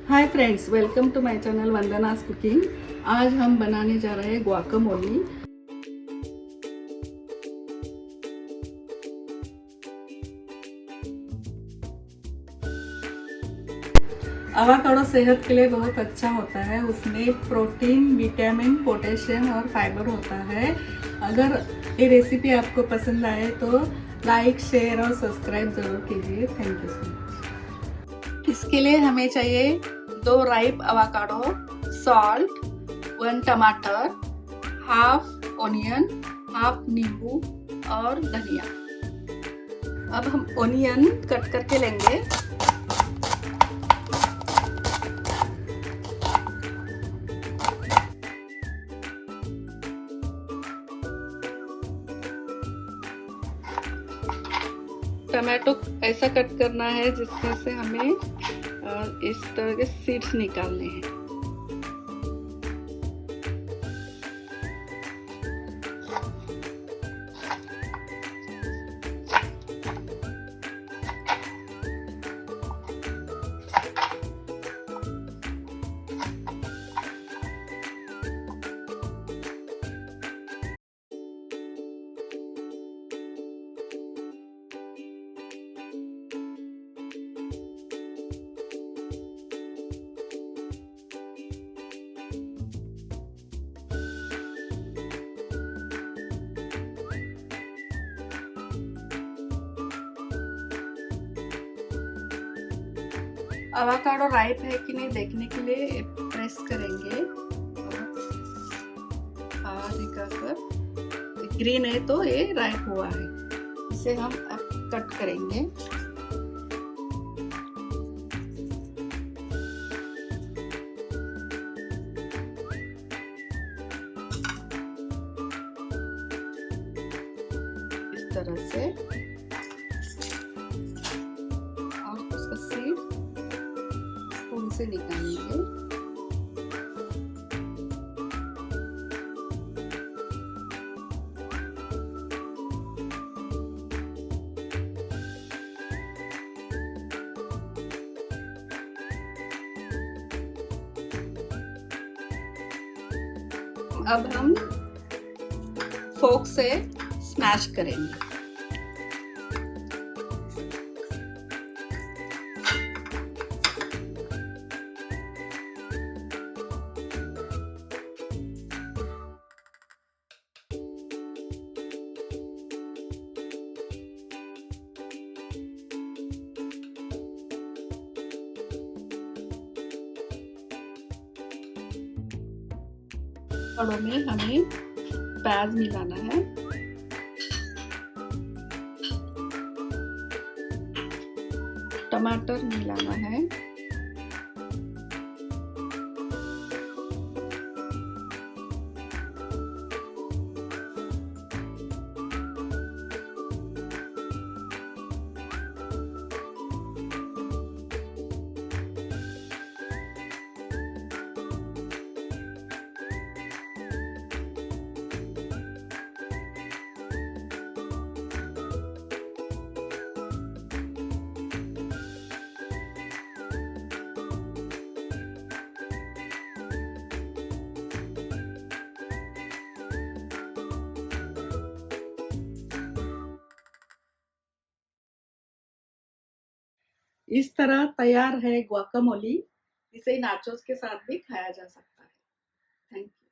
Hi friends, welcome to my channel Vandana's cooking. आज हम बनाने जा रहे हैं गुआकामोली। अवाकाडो सेहत के लिए बहुत अच्छा होता है। उसमें प्रोटीन, विटामिन, पोटेशियम और फाइबर होता है। अगर ये रेसिपी आपको पसंद आए तो लाइक, शेयर और सब्सक्राइब ज़रूर कीजिए। Thank you so much. इसके लिए हमें चाहिए 2 राइप अवाकाडो, सॉल्ट, 1 टमाटर, हाफ ऑनियन, हाफ नींबू और धनिया। अब हम ऑनियन कट करके लेंगे। टमाटो ऐसा कट करना है जिसमें से हमें इस तरह के सीड्स निकालने हैं। अवाकाडो राइप है कि नहीं देखने के लिए प्रेस करेंगे और निकालकर ग्रीन है तो ये राइप हुआ है। इसे हम अब कट करेंगे। इस तरह से और उसका सीड स्पून से निकालेंगे। अब हम फोक से स्मैश करेंगे। अवाकाडो में हमें प्याज मिलाना है। टमाटर मिलाना है। इस तरह तैयार है गुआकामोली। इसे नाचोस के साथ भी खाया जा सकता है। Thank you.